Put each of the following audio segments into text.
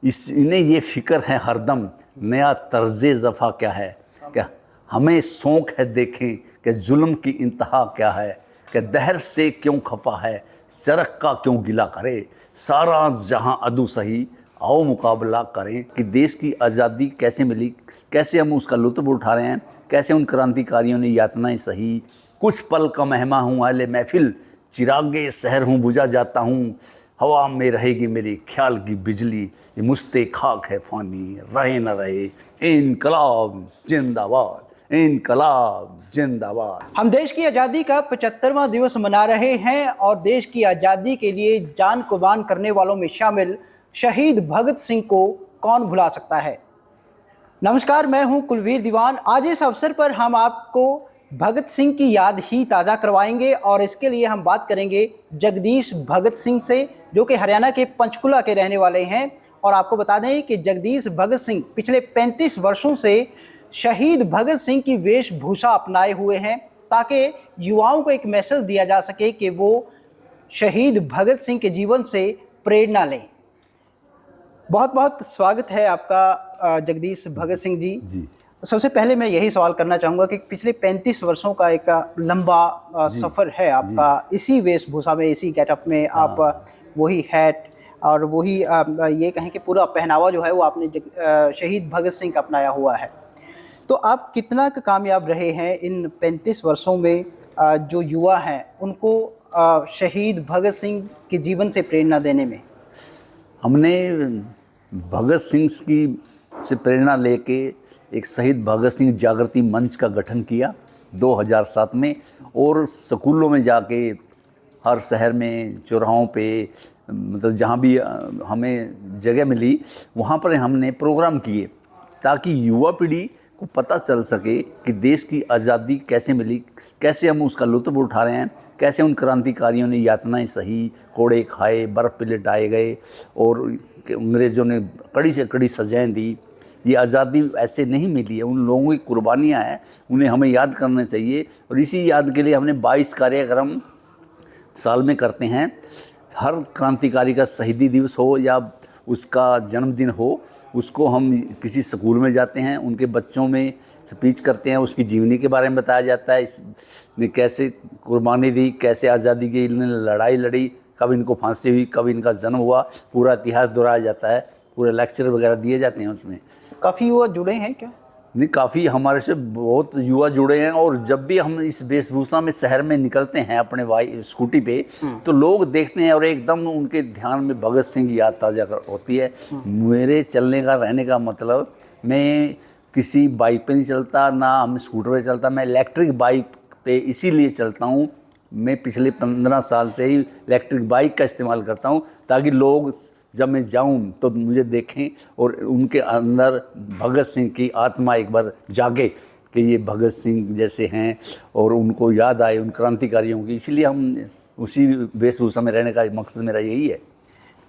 इन्हें ये फ़िक्र है हरदम नया तर्ज़ ज़फ़ा क्या है, क्या हमें शौक़ है देखें कि जुल्म की इंतहा क्या है, कि दहर से क्यों खफा है चरख का क्यों गिला करे, सारा जहां अदू सही आओ मुकाबला करें। कि देश की आज़ादी कैसे मिली, कैसे हम उसका लुत्फ़ उठा रहे हैं, कैसे उन क्रांतिकारियों ने यातनाएं सही। कुछ पल का मेहमा हूँ अहले महफिल, चिरागे शहर हूँ बुझा जाता हूँ, हवा में रहेगी मेरे ख्याल की बिजली, ये मुश्ते खाक है फ़ानी रहे न रहे, इनकलाब जिंदाबाद इनकलाब जिंदाबाद। हम देश की आज़ादी का 75वां दिवस मना रहे हैं और देश की आज़ादी के लिए जान कुर्बान करने वालों में शामिल शहीद भगत सिंह को कौन भुला सकता है। नमस्कार, मैं हूं कुलवीर दीवान। आज इस अवसर पर हम आपको भगत सिंह की याद ही ताज़ा करवाएंगे और इसके लिए हम बात करेंगे जगदीश भगत सिंह से, जो कि हरियाणा के पंचकुला के रहने वाले हैं। और आपको बता दें कि जगदीश भगत सिंह पिछले 35 वर्षों से शहीद भगत सिंह की वेशभूषा अपनाए हुए हैं, ताकि युवाओं को एक मैसेज दिया जा सके कि वो शहीद भगत सिंह के जीवन से प्रेरणा लें। बहुत बहुत स्वागत है आपका जगदीश भगत सिंह जी। सबसे पहले मैं यही सवाल करना चाहूँगा कि पिछले 35 वर्षों का एक लंबा सफ़र है आपका, इसी वेशभूषा में, इसी गेटअप में आप वही हैट और वही ये कहें कि पूरा पहनावा जो है वो आपने शहीद भगत सिंह का अपनाया हुआ है। तो आप कितना कामयाब रहे हैं इन 35 वर्षों में जो युवा हैं उनको शहीद भगत सिंह के जीवन से प्रेरणा देने में? हमने भगत सिंह की से प्रेरणा लेके एक शहीद भगत सिंह जागृति मंच का गठन किया 2007 में, और स्कूलों में जाके हर शहर में चौराहों पे, मतलब जहाँ भी हमें जगह मिली वहाँ पर हमने प्रोग्राम किए, ताकि युवा पीढ़ी को पता चल सके कि देश की आज़ादी कैसे मिली, कैसे हम उसका लुत्फ़ उठा रहे हैं, कैसे उन क्रांतिकारियों ने यातनाएं सही, कोड़े खाए, बर्फ़ पे लिटाए गए और अंग्रेज़ों ने कड़ी से कड़ी सजाएं दी। ये आज़ादी ऐसे नहीं मिली है, उन लोगों की कुर्बानियाँ हैं, उन्हें हमें याद करना चाहिए। और इसी याद के लिए हमने 22 कार्यक्रम साल में करते हैं। हर क्रांतिकारी का शहीदी दिवस हो या उसका जन्मदिन हो, उसको हम किसी स्कूल में जाते हैं, उनके बच्चों में स्पीच करते हैं, उसकी जीवनी के बारे में बताया जाता है, इसने कैसे कुर्बानी दी, कैसे आज़ादी की इन्होंने लड़ाई लड़ी, कब इनको फांसी हुई, कब इनका जन्म हुआ, पूरा इतिहास दोहराया जाता है, पूरे लेक्चर वगैरह दिए जाते हैं उसमें। काफ़ी युवा जुड़े हैं क्या? नहीं, काफ़ी हमारे से बहुत युवा जुड़े हैं। और जब भी हम इस वेशभूषा में शहर में निकलते हैं अपने स्कूटी पे, तो लोग देखते हैं और एकदम उनके ध्यान में भगत सिंह की याद ताज़ा होती है। मेरे चलने का रहने का मतलब, मैं किसी बाइक पे नहीं चलता, ना हम स्कूटर पे चलता, मैं इलेक्ट्रिक बाइक पे इसीलिए चलता हूँ। मैं पिछले 15 साल से ही इलेक्ट्रिक बाइक का इस्तेमाल करता हूँ, ताकि लोग जब मैं जाऊं तो मुझे देखें और उनके अंदर भगत सिंह की आत्मा एक बार जागे कि ये भगत सिंह जैसे हैं, और उनको याद आए उन क्रांतिकारियों की। इसलिए हम उसी वेशभूषा में रहने का मकसद मेरा यही है।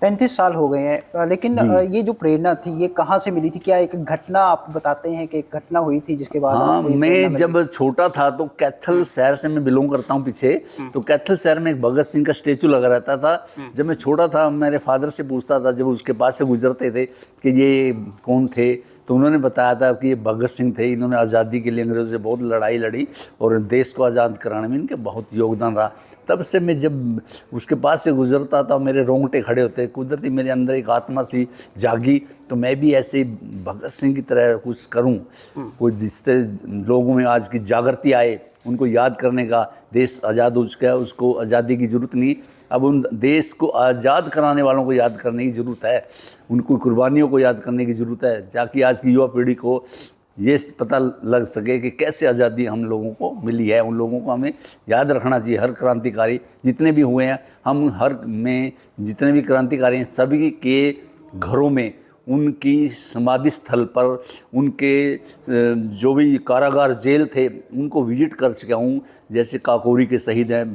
35 साल हो गए हैं, लेकिन ये जो प्रेरणा थी ये कहाँ से मिली थी? क्या एक घटना आप बताते हैं कि एक घटना हुई थी जिसके बाद? हाँ, मैं जब छोटा था तो कैथल शहर से मैं बिलोंग करता हूँ पीछे, तो कैथल शहर में एक भगत सिंह का स्टेचू लगा रहता था। जब मैं छोटा था, मेरे फादर से पूछता था, जब उसके पास से गुजरते थे, कि ये कौन थे, तो उन्होंने बताया था कि ये भगत सिंह थे, इन्होंने आज़ादी के लिए अंग्रेज़ों से बहुत लड़ाई लड़ी और देश को आज़ाद कराने में इनके बहुत योगदान रहा। तब से मैं जब उसके पास से गुजरता था मेरे रोंगटे खड़े होते, कुदरती मेरे अंदर एक आत्मा सी जागी, तो मैं भी ऐसे भगत सिंह की तरह कुछ करूं, कुछ जिससे लोगों में आज की जागृति आए, उनको याद करने का। देश आज़ाद हो चुका है, उसको आज़ादी की ज़रूरत नहीं, अब उन देश को आज़ाद कराने वालों को याद करने की ज़रूरत है, उनको कुर्बानियों को याद करने की ज़रूरत है, ताकि आज की युवा पीढ़ी को ये पता लग सके कि कैसे आज़ादी हम लोगों को मिली है। उन लोगों को हमें याद रखना चाहिए। हर क्रांतिकारी जितने भी हुए हैं, हम हर में जितने भी क्रांतिकारी हैं, सभी के घरों में, उनकी समाधि स्थल पर, उनके जो भी कारागार जेल थे उनको विजिट कर चुका हूँ। जैसे काकोरी के शहीद हैं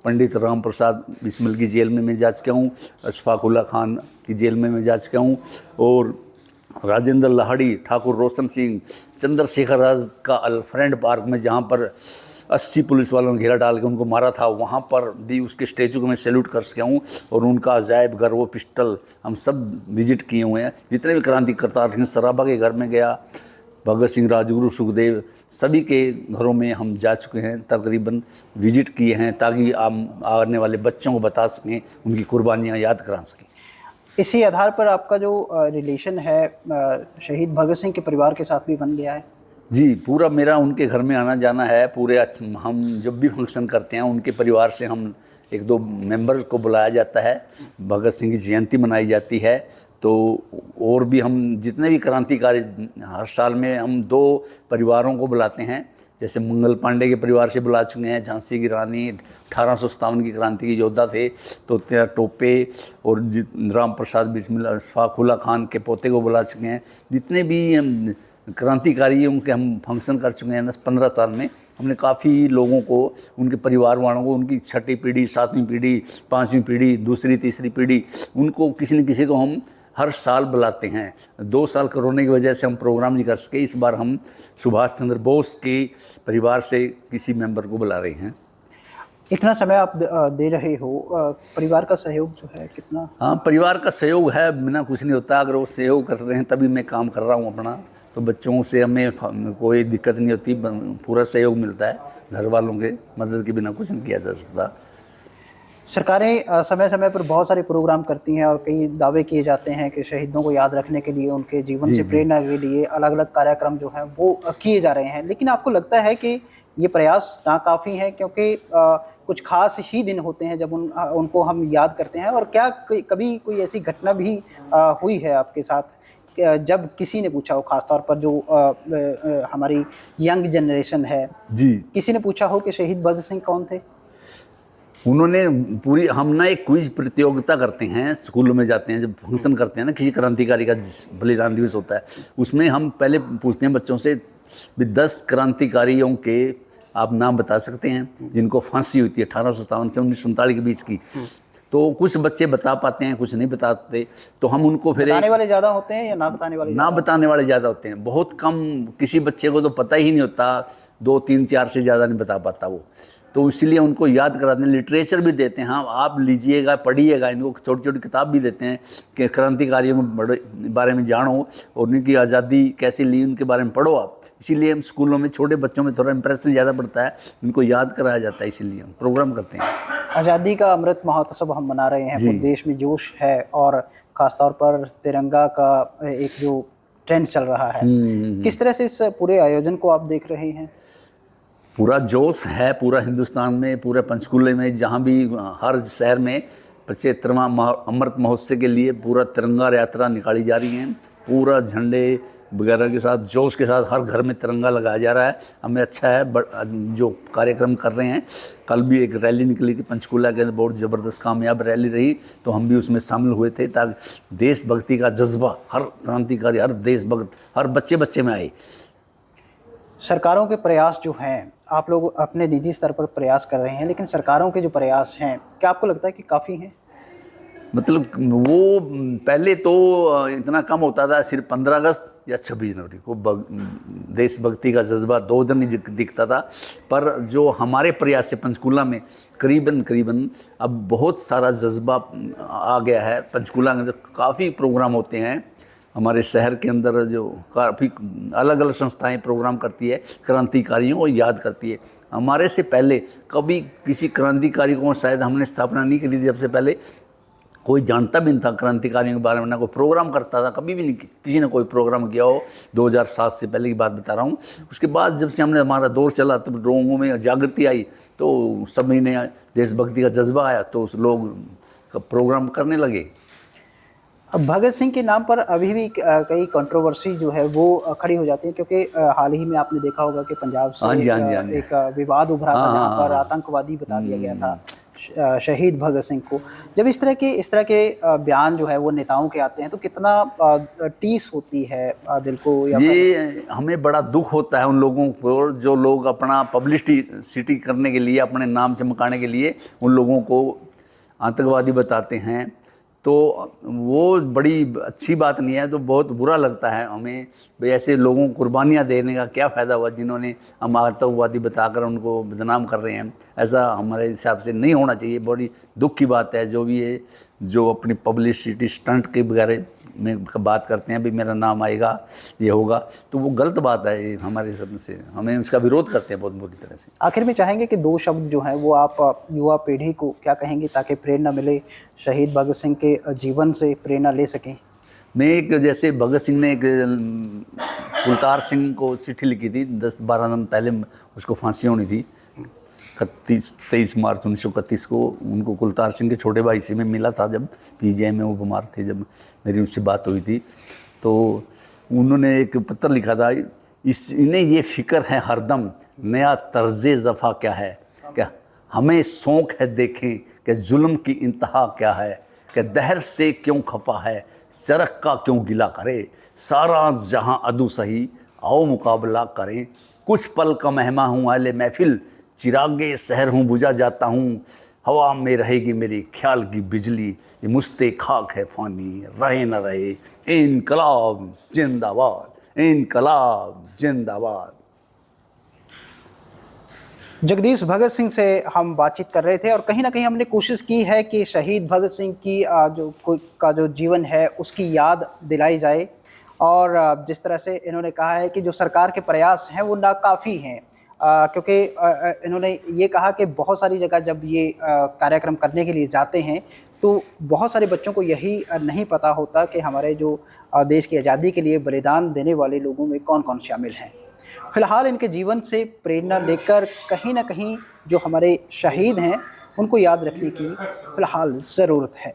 पंडित राम प्रसाद बिस्मिल की जेल में मैं जा चुका हूँ, अशफाक उल्ला खान की जेल में मैं जा चुका हूँ, और राजेंद्र लाहड़ी, ठाकुर रोशन सिंह, चंद्रशेखर आज़ाद का अल्फ्रेंड पार्क में, जहाँ पर 80 पुलिस वालों ने घेरा डाल के उनको मारा था, वहाँ पर भी उसके स्टेचू को मैं सैल्यूट कर सका हूँ। और उनका अजायब घर, वो पिस्टल हम सब विजिट किए हुए हैं। जितने भी क्रांतिकर्ता थे, सराबा के घर में गया, भगत सिंह, राजगुरु, सुखदेव, सभी के घरों में हम जा चुके हैं, तकरीबन विजिट किए हैं, ताकि आने वाले बच्चों को बता सकें, उनकी कुर्बानियाँ याद करा सकें। इसी आधार पर आपका जो रिलेशन है शहीद भगत सिंह के परिवार के साथ भी बन गया है? जी, पूरा मेरा उनके घर में आना जाना है। पूरे हम जब भी फंक्शन करते हैं, उनके परिवार से हम 1-2 मेंबर्स को बुलाया जाता है। भगत सिंह की जयंती मनाई जाती है, तो और भी हम जितने भी क्रांतिकारी, हर साल में हम 2 परिवारों को बुलाते हैं। जैसे मंगल पांडे के परिवार से बुला चुके हैं, झांसी की रानी 1857 की क्रांति के योद्धा थे, तो तेरा टोपे और राम प्रसाद बिस्मिल्लाह फाखुल्ला खान के पोते को बुला चुके हैं। जितने भी क्रांतिकारियों के हम फंक्शन कर चुके हैं 15 साल में, हमने काफ़ी लोगों को, उनके परिवार वालों को, उनकी 6ठी पीढ़ी, 7वीं पीढ़ी, 5वीं पीढ़ी, दूसरी तीसरी पीढ़ी, उनको किसी न किसी को हम हर साल बुलाते हैं। 2 साल कोरोना की वजह से हम प्रोग्राम नहीं कर सके। इस बार हम सुभाष चंद्र बोस के परिवार से किसी मेंबर को बुला रहे हैं। इतना समय आप दे रहे हो, परिवार का सहयोग जो है कितना? हाँ, परिवार का सहयोग है, बिना कुछ नहीं होता। अगर वो सहयोग कर रहे हैं तभी मैं काम कर रहा हूँ अपना, तो बच्चों से हमें कोई दिक्कत नहीं होती, पूरा सहयोग मिलता है। घर वालों के मदद के बिना कुछ नहीं किया जा सकता। सरकारें समय समय पर बहुत सारे प्रोग्राम करती हैं और कई दावे किए जाते हैं कि शहीदों को याद रखने के लिए, उनके जीवन से प्रेरणा के लिए अलग अलग कार्यक्रम जो हैं वो किए जा रहे हैं। लेकिन आपको लगता है कि ये प्रयास नाकाफ़ी हैं, क्योंकि कुछ खास ही दिन होते हैं जब उनको हम याद करते हैं? और क्या कभी कोई ऐसी घटना भी हुई है आपके साथ जब किसी ने पूछा हो, खासतौर पर जो हमारी यंग जनरेशन है जी, किसी ने पूछा हो कि शहीद भगत सिंह कौन थे? उन्होंने पूरी, हम ना एक क्विज प्रतियोगिता करते हैं, स्कूलों में जाते हैं, जब फंक्शन करते हैं ना, किसी क्रांतिकारी का बलिदान दिवस होता है, उसमें हम पहले पूछते हैं बच्चों से भी 10 क्रांतिकारियों के आप नाम बता सकते हैं जिनको फांसी हुई थी 1857 से 1947 के बीच की। तो कुछ बच्चे बता पाते हैं, कुछ नहीं बताते, तो हम उनको फिर बताने वाले ज़्यादा होते हैं या ना बताने वाले? ना बताने वाले ज़्यादा होते हैं, बहुत कम। किसी बच्चे को तो पता ही नहीं होता, 2, 3, 4 से ज़्यादा नहीं बता पाता वो, तो इसलिए उनको याद कराते हैं। लिटरेचर भी देते हैं, हाँ आप लीजिएगा, पढ़िएगा, इनको छोटी छोटी किताब भी देते हैं कि क्रांतिकारियों के बारे में जानो और उनकी आज़ादी कैसे ली, उनके बारे में पढ़ो आप। इसीलिए हम स्कूलों में छोटे बच्चों में थोड़ा इंप्रेशन ज़्यादा पड़ता है, उनको याद कराया जाता है, इसीलिए हम प्रोग्राम करते हैं। आज़ादी का अमृत महोत्सव हम मना रहे हैं, पूरे देश में जोश है और ख़ासतौर पर तिरंगा का एक जो ट्रेंड चल रहा है, किस तरह से इस पूरे आयोजन को आप देख रहे हैं? पूरा जोश है पूरा हिंदुस्तान में, पूरे पंचकुले में, जहाँ भी हर शहर में 75वां अमृत महोत्सव के लिए पूरा तिरंगा यात्रा निकाली जा रही है। पूरा झंडे वगैरह के साथ, जोश के साथ हर घर में तिरंगा लगाया जा रहा है। हमें अच्छा है जो कार्यक्रम कर रहे हैं। कल भी एक रैली निकली थी पंचकुला के अंदर, बहुत ज़बरदस्त कामयाब रैली रही, तो हम भी उसमें शामिल हुए थे, ताकि देशभक्ति का जज्बा हर क्रांतिकारी, हर देशभक्त, हर बच्चे बच्चे में आए। सरकारों के प्रयास जो हैं, आप लोग अपने निजी स्तर पर प्रयास कर रहे हैं, लेकिन सरकारों के जो प्रयास हैं, क्या आपको लगता है कि काफ़ी हैं? मतलब वो पहले तो इतना कम होता था, सिर्फ 15 अगस्त या 26 जनवरी को देशभक्ति का जज्बा 2 दिन ही दिखता था। पर जो हमारे प्रयास से पंचकुला में करीबन अब बहुत सारा जज्बा आ गया है। पंचकुला के अंदर काफ़ी प्रोग्राम होते हैं, हमारे शहर के अंदर जो काफ़ी अलग अलग संस्थाएं प्रोग्राम करती है, क्रांतिकारियों को याद करती है। हमारे से पहले कभी किसी क्रांतिकारी को शायद हमने स्थापना नहीं करी थी, जब से पहले कोई जानता भी नहीं था क्रांतिकारियों के बारे में, ना कोई प्रोग्राम करता था, कभी भी नहीं किसी ने कोई प्रोग्राम किया हो। 2007 से पहले की बात बता रहा हूँ। उसके बाद जब से हमने हमारा दौर चला, तब लोगों में जागृति आई, तो सभी ने देशभक्ति का जज्बा आया, तो उस लोग प्रोग्राम करने लगे। अब भगत सिंह के नाम पर अभी भी कई कंट्रोवर्सी जो है वो खड़ी हो जाती है, क्योंकि हाल ही में आपने देखा होगा कि पंजाब से एक विवाद उभरा था, जहाँ पर आतंकवादी बता दिया गया था शहीद भगत सिंह को। जब इस तरह के बयान जो है वो नेताओं के आते हैं, तो कितना टीस होती है दिल को? ये हमें बड़ा दुख होता है उन लोगों को, जो लोग अपना पब्लिसिटी करने के लिए, अपने नाम चमकाने के लिए उन लोगों को आतंकवादी बताते हैं। तो वो बड़ी अच्छी बात नहीं है, तो बहुत बुरा लगता है हमें भाई ऐसे लोगों को कुर्बानियाँ देने का क्या फ़ायदा हुआ जिन्होंने हम आतंकवादी बताकर उनको बदनाम कर रहे हैं। ऐसा हमारे हिसाब से नहीं होना चाहिए। बड़ी दुख की बात है जो भी है, जो अपनी पब्लिसिटी स्टंट के वगैरह में बात करते हैं भी मेरा नाम आएगा, ये होगा, तो वो गलत बात है। ये हमारे हिसाब से हमें उसका विरोध करते हैं बहुत बुरी तरह से। आखिर में चाहेंगे कि 2 शब्द जो हैं वो आप युवा पीढ़ी को क्या कहेंगे ताकि प्रेरणा मिले, शहीद भगत सिंह के जीवन से प्रेरणा ले सकें? मैं एक, जैसे भगत सिंह ने एक कुलतार सिंह को चिट्ठी लिखी थी 10-12 दिन पहले, उसको फांसी होनी थी 23 मार्च 1931 को। उनको कुलतार सिंह के छोटे भाई से मैं मिला था जब पीजीआई में वो बीमार थे, जब मेरी उससे बात हुई थी, तो उन्होंने एक पत्र लिखा था, इन्हें ये फ़िक्र है हरदम नया तर्ज़े ज़फ़ा क्या है, क्या हमें शौक़ है देखें कि जुल्म की इंतहा क्या है, कि दहर से क्यों खफा है, चरख का क्यों गिला करे, सारा जहां अदू सही आओ मुकाबला करें, कुछ पल का मेहमा हूँ आले महफिल, चिरागे शहर हूँ बुझा जाता हूँ, हवा में रहेगी मेरी ख्याल की बिजली, ये मुश्ते खाक है फानी रहे न रहे, इनकलाब जिंदाबाद, इनकलाब जिंदाबाद। जगदीश भगत सिंह से हम बातचीत कर रहे थे और कहीं ना कहीं हमने कोशिश की है कि शहीद भगत सिंह की जो जीवन है उसकी याद दिलाई जाए। और जिस तरह से इन्होंने कहा है कि जो सरकार के प्रयास हैं वो नाकाफ़ी हैं, क्योंकि इन्होंने ये कहा कि बहुत सारी जगह जब ये कार्यक्रम करने के लिए जाते हैं तो बहुत सारे बच्चों को यही नहीं पता होता कि हमारे जो देश की आज़ादी के लिए बलिदान देने वाले लोगों में कौन कौन शामिल हैं। फिलहाल इनके जीवन से प्रेरणा लेकर कहीं ना कहीं जो हमारे शहीद हैं उनको याद रखने की फ़िलहाल ज़रूरत है।